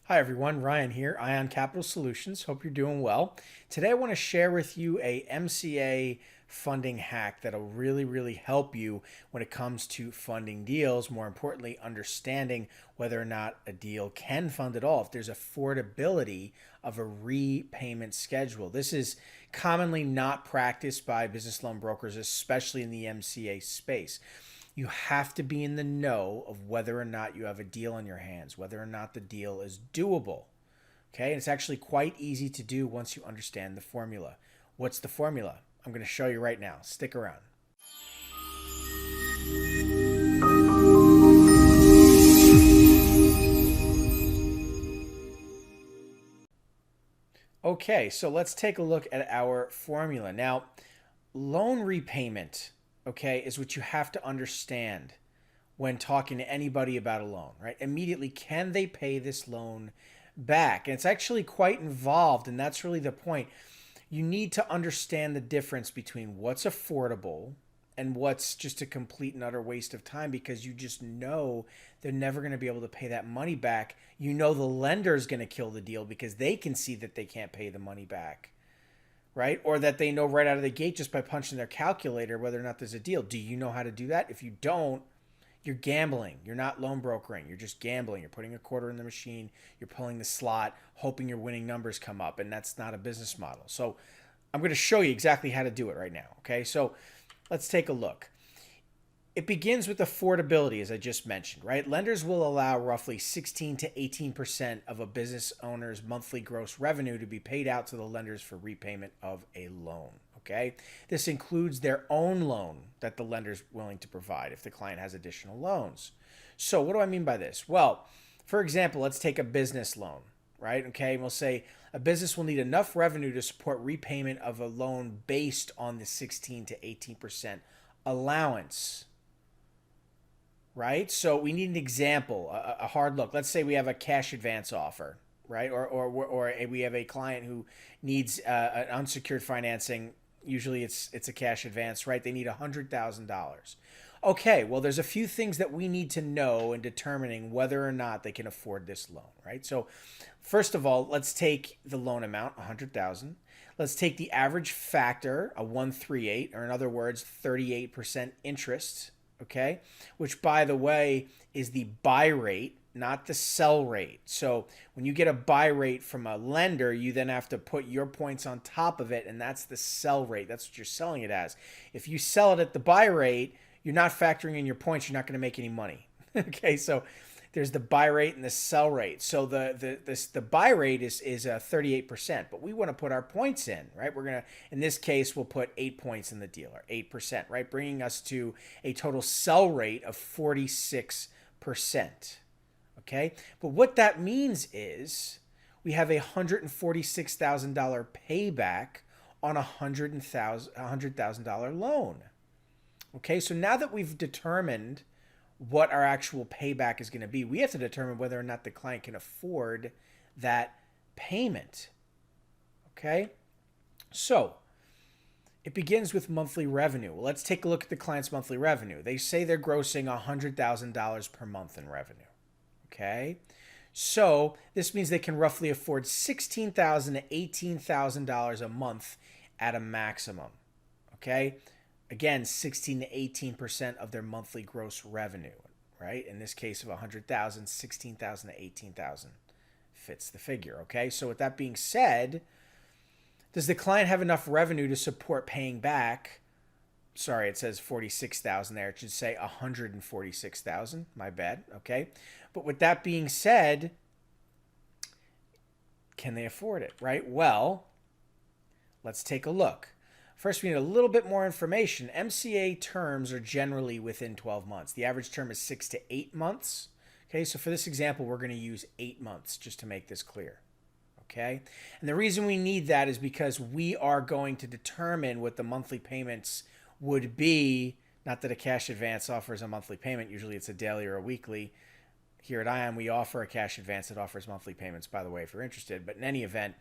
Hi everyone, Ryan here, Ion Capital Solutions. Hope you're doing well. Today I want to share with you a MCA funding hack that'll really help you when it comes to funding deals. More importantly, understanding whether or not a deal can fund at all, if there's affordability of a repayment schedule. This is commonly not practiced by business loan brokers, especially in the MCA space. You have to be in the know of whether or not you have a deal on your hands, whether or not the deal is doable. Okay, and it's actually quite easy to do once you understand the formula. What's the formula? I'm going to show you right now. Stick around. Okay, so let's take a look at our formula. Now, loan repayment, okay, is what you have to understand when talking to anybody about a loan, right? Immediately, can they pay this loan back? And it's actually quite involved, and that's really the point. You need to understand the difference between what's affordable and what's just a complete and utter waste of time, because you just know they're never going to be able to pay that money back. You know the lender is going to kill the deal because they can see that they can't pay the money back, right? Or that they know right out of the gate just by punching their calculator whether or not there's a deal. Do you know how to do that? If you don't, you're gambling. You're not loan brokering. You're just gambling. You're putting a quarter in the machine. You're pulling the slot, hoping your winning numbers come up. And that's not a business model. So I'm going to show you exactly how to do it right now. Okay, so let's take a look. It begins with affordability, as I just mentioned, right? Lenders will allow roughly 16 to 18% of a business owner's monthly gross revenue to be paid out to the lenders for repayment of a loan. Okay, this includes their own loan that the lender's willing to provide if the client has additional loans. So what do I mean by this? Well, for example, let's take a business loan, right? Okay, and we'll say a business will need enough revenue to support repayment of a loan based on the 16 to 18% allowance, right? So we need an example, a hard look. Let's say we have a cash advance offer, right? Or we have a client who needs an unsecured financing. Usually it's a cash advance, right? They need $100,000. Okay, well, there's a few things that we need to know in determining whether or not they can afford this loan, right? So first of all, let's take the loan amount, $100,000. Let's take the average factor, a 138, or in other words, 38% interest, okay? Which, by the way, is the buy rate, not the sell rate. So when you get a buy rate from a lender, you then have to put your points on top of it, and that's the sell rate. That's what you're selling it as. If you sell it at the buy rate, you're not factoring in your points. You're not going to make any money. Okay, so there's the buy rate and the sell rate. So the buy rate is 38%, but we want to put our points in, right? We're going to, in this case, we'll put 8 points in the deal, or 8%, right? Bringing us to a total sell rate of 46%. Okay, but what that means is we have a $146,000 payback on a $100,000 loan. Okay, so now that we've determined what our actual payback is going to be, we have to determine whether or not the client can afford that payment. Okay, so it begins with monthly revenue. Well, let's take a look at the client's monthly revenue. They say they're grossing $100,000 per month in revenue. Okay, so this means they can roughly afford $16,000 to $18,000 a month at a maximum. Okay, again, 16 to 18% of their monthly gross revenue, right? In this case of 100,000, 16,000 to 18,000 fits the figure. Okay, so with that being said, does the client have enough revenue to support paying back? Sorry, it says 46,000 there. It should say 146,000. My bad. Okay. But with that being said, can they afford it, right? Well, let's take a look. First, we need a little bit more information. MCA terms are generally within 12 months. The average term is 6 to 8 months. Okay, so for this example, we're going to use 8 months just to make this clear. Okay, and the reason we need that is because we are going to determine what the monthly payments would be. Not that a cash advance offers a monthly payment. Usually it's a daily or a weekly. Here at ION, we offer a cash advance that offers monthly payments, by the way, if you're interested. But in any event,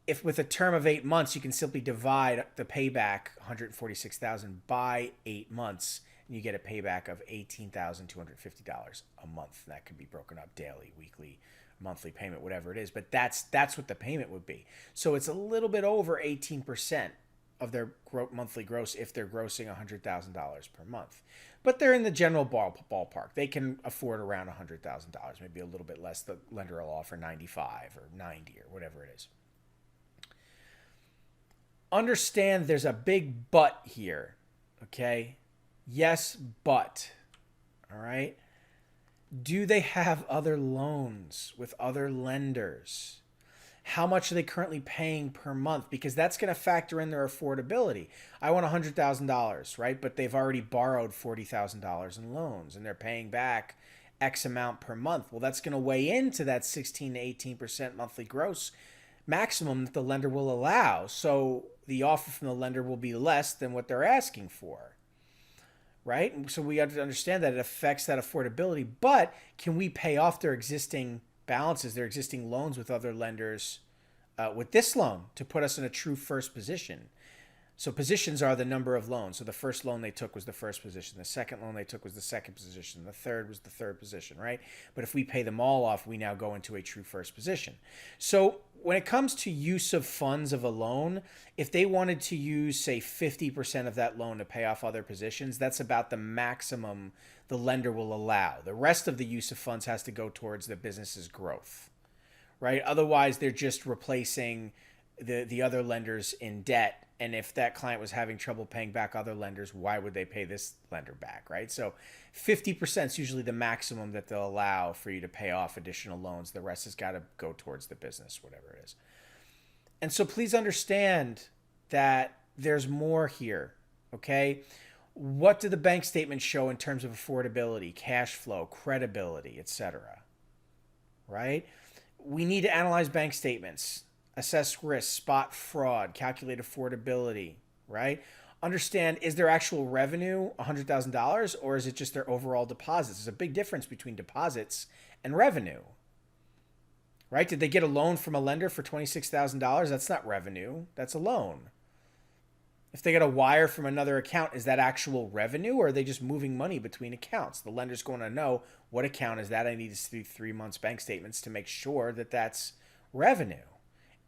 if with a term of 8 months, you can simply divide the payback, $146,000, by 8 months, and you get a payback of $18,250 a month. And that could be broken up daily, weekly, monthly payment, whatever it is. But that's what the payment would be. So it's a little bit over 18% of their monthly gross if they're grossing $100,000 per month. But they're in the general ballpark. They can afford around $100,000, maybe a little bit less. The lender will offer 95 or 90 or whatever it is. Understand there's a big but here, okay? Yes, but, all right? Do they have other loans with other lenders? How much are they currently paying per month? Because that's going to factor in their affordability. I want $100,000, right? But they've already borrowed $40,000 in loans and they're paying back X amount per month. Well, that's going to weigh into that 16 to 18% monthly gross maximum that the lender will allow. So the offer from the lender will be less than what they're asking for, right? And so we have to understand that it affects that affordability. But can we pay off their existing balances, their existing loans with other lenders with this loan to put us in a true first position? So positions are the number of loans. So the first loan they took was the first position. The second loan they took was the second position. The third was the third position, right? But if we pay them all off, we now go into a true first position. So when it comes to use of funds of a loan, if they wanted to use, say, 50% of that loan to pay off other positions, that's about the maximum the lender will allow. The rest of the use of funds has to go towards the business's growth, right? Otherwise, they're just replacing the other lenders in debt. And if that client was having trouble paying back other lenders, why would they pay this lender back, right? So 50% is usually the maximum that they'll allow for you to pay off additional loans. The rest has got to go towards the business, whatever it is. And so please understand that there's more here, okay? What do the bank statements show in terms of affordability, cash flow, credibility, etc., right? We need to analyze bank statements, assess risk, spot fraud, calculate affordability, right? Understand, is their actual revenue $100,000 or is it just their overall deposits? There's a big difference between deposits and revenue, right? Did they get a loan from a lender for $26,000? That's not revenue. That's a loan. If they get a wire from another account, is that actual revenue or are they just moving money between accounts? The lender's going to know what account is that. I need to see 3 months bank statements to make sure that that's revenue.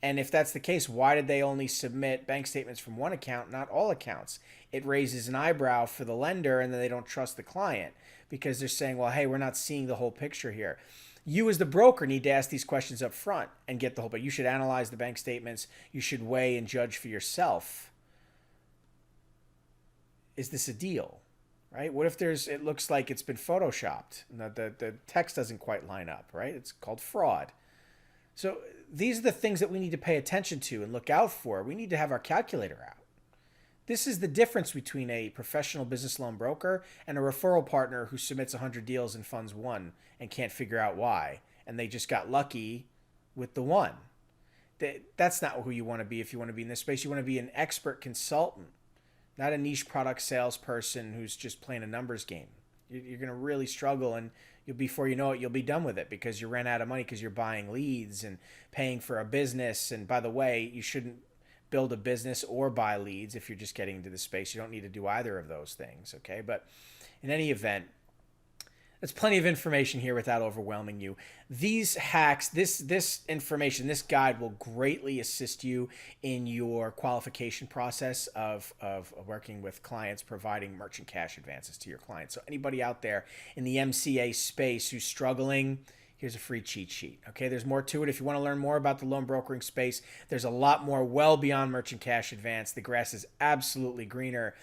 And if that's the case, why did they only submit bank statements from one account, not all accounts? It raises an eyebrow for the lender, and then they don't trust the client because they're saying, well, hey, we're not seeing the whole picture here. You as the broker need to ask these questions up front and get the whole, but you should analyze the bank statements. You should weigh and judge for yourself. Is this a deal, right? What if it looks like it's been photoshopped and the text doesn't quite line up, right? It's called fraud. So these are the things that we need to pay attention to and look out for. We need to have our calculator out. This is the difference between a professional business loan broker and a referral partner who submits 100 deals and funds one and can't figure out why. And they just got lucky with the one. That's not who you want to be if you want to be in this space. You want to be an expert consultant, not a niche product salesperson who's just playing a numbers game. You're going to really struggle, and before you know it, you'll be done with it because you ran out of money because you're buying leads and paying for a business. And by the way, you shouldn't build a business or buy leads if you're just getting into the space. You don't need to do either of those things, okay? But in any event, there's plenty of information here without overwhelming you. These hacks, this information, this guide will greatly assist you in your qualification process of working with clients, providing merchant cash advances to your clients. So anybody out there in the MCA space who's struggling, here's a free cheat sheet. Okay, there's more to it. If you want to learn more about the loan brokering space, there's a lot more well beyond merchant cash advance. The grass is absolutely greener.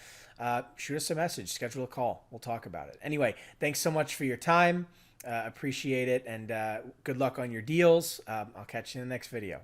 Shoot us a message, schedule a call. We'll talk about it. Anyway, thanks so much for your time. Appreciate it. And good luck on your deals. I'll catch you in the next video.